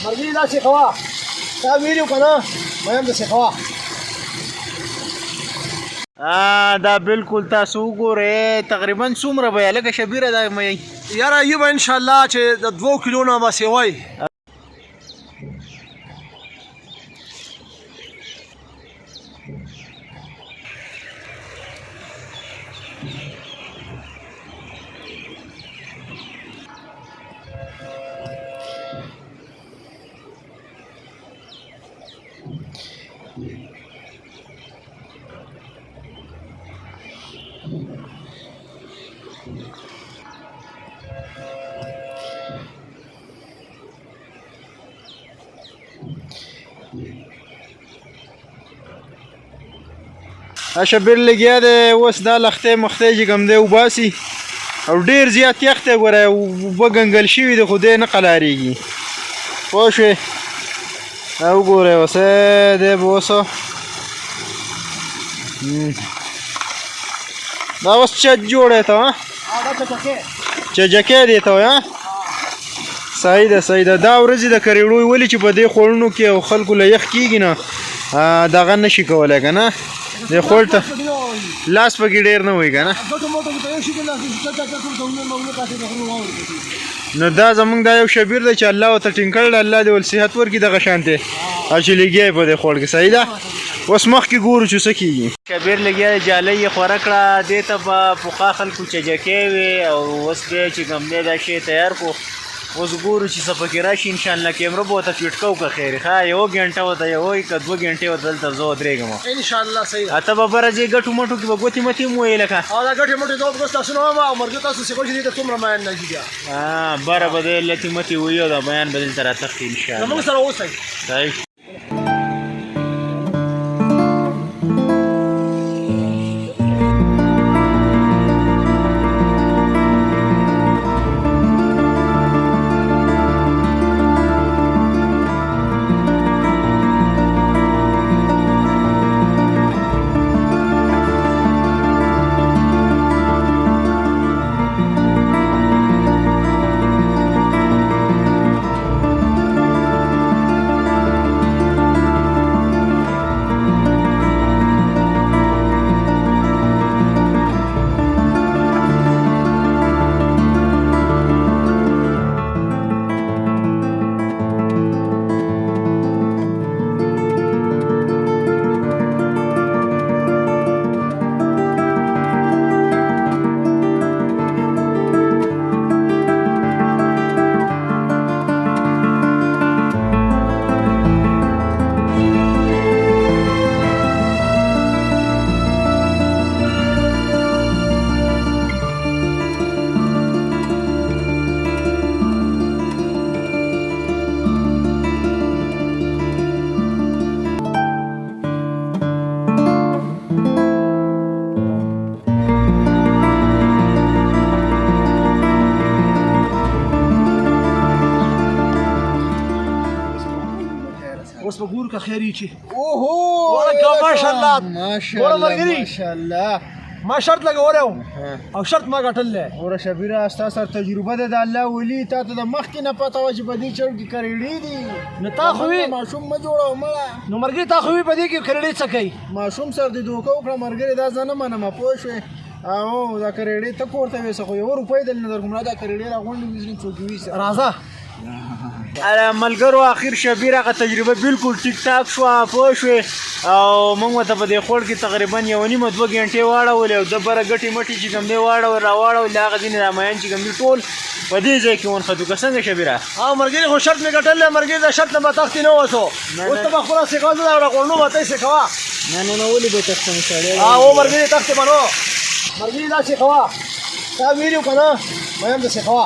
مرګي دا څه خوا تا ویلو کنه مې هم د څه خوا دا بالکل تاسو وګورئ تقریبا څومره به لکه شبیره دا مې یاره ایوب ان شاء الله چې د 2 کیلو نه بس وای شبیر لګیا دی اوس دا لختې مختې چې کوم دی وباسي او ډېر زیات یخ دی ګوره اوبه ګنګل شوي دي خو دی نه قلاریږي پوه شوې دا وګورئ اوس دی به اوس دا اوس چت جوړی ته چجکې دی ته وایي صحیح ده صحیح ده دا ورځې د کریړو ولې چې په دې خوړونو کې او خلکو له یخ کېږي نه دغه نه شي کولی که نه دې خوړ ته لاس پکې ډېر نه وي که نه نو دا زمونږ دا یو شبیر دی چې الله ورته ټینګ کړی الله دې ول صحت ورکړي دغه شانتې او چې لګیا یې په دې خوړ کې صحیح ده اوس مخکې ګورو چې څه کېږي شبیر لګیا دی جالۍ یې خوره کړه دې ته به پخوا خلکو چجکې وې او اوس دی چې کوم دی دا شی تیار کړو اوس ګورو چې څه پکې راشي انشاءالله کیمره به ورته فټ کوو که خیر ښه 1 غنټه ورته یوه که 2 غنټې ورته دلته زه ودرېږم انشاءالله صحیح ده ته به بره ځې ګټو مټو کې به ګوتې متې هم ویې لکه دا ګټې مټې زه اوس تاسو نه وایم او مرګي تاسو چې کوم چې ته څومره میان نه کېږي بره به دې لتې متې وي او دا بیان به دلته راتښتي انشاءالله زموږ سره اوسئ صحیح اوس په ګور کا خیری چی اوهو ماشاءالله ماشاءالله ما شرط لګوره او شرط ما غټل اوره شبیره استا سره تجربه ده د الله ولی تا ته د مخکې نه پته و چې په دې چوک کې کریډي دي نو تا خو ماشوم ما جوړو مړه نو مرګي تا خو په دې کې کریډي څه کوي ماشوم سره د دوکه وکړه مرګري دا ځنه منم پوه شوې او دا کریډي ته کوړته وېسه خو 1 روپۍ دل نه درکوم دا کریډي راغونډې وزري څوکوي راځه ملګرو اخر شبیر هغه تجربه بالکل ټیک ټاک شوه پوه شوې او موږ ورته په دې خوړ کې تقریبا 1.5 غنټې واړولې او د بره ګټې مټې چې کوم دی راواړولې هغه ځینې رامیان چې کوم دي ټول په دې ځای کې ونښتو که څنګه شبیره مرګري خو شرط مې ګټلی مرګري د شرط نه به تښتې نه وسو اوس ته به خپله سیکوا زه د غونډو به ته یې سیکوا نه ولې به تښتم سړی او مرګري تښتې به نو مرګري دا سیکوا تا ویلو که نه مې هم د سیکوا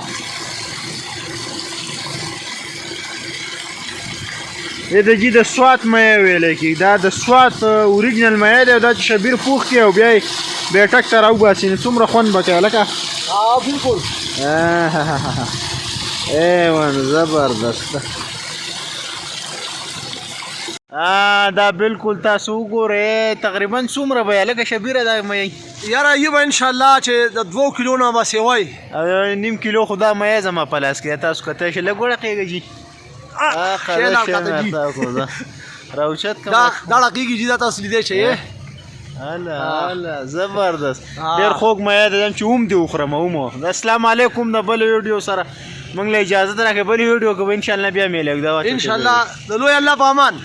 د جی د سوات مې ویلې کې دا د سوات اوریجنل مې دی دا چې شبیر پوخ کې او بیا ټک ته راوباسي نو څومره خوند به کوي لکه بالکل ایوان زبردست دا بالکل تاسو وګورئ تقریبا څومره به لکه شبیره دا مې یاره ایوب ان شاء الله چې د 2 کیلو نه بس وای 1.5 کیلو خو دا مې زما په لاس کې تاسو کته چې لګوړه کېږي راوچت دا ډاکېږي چې دا تاسو لیدی شئ الله زبردست ډېر خوږ میا ده چې اوم دې وخورم اومو السلام علیکم د بل ویډیو سره موږ له اجازه راکړئ بل ویډیو کې به انشاءالله بیا میلږ دا انشاءالله د لوی الله په امان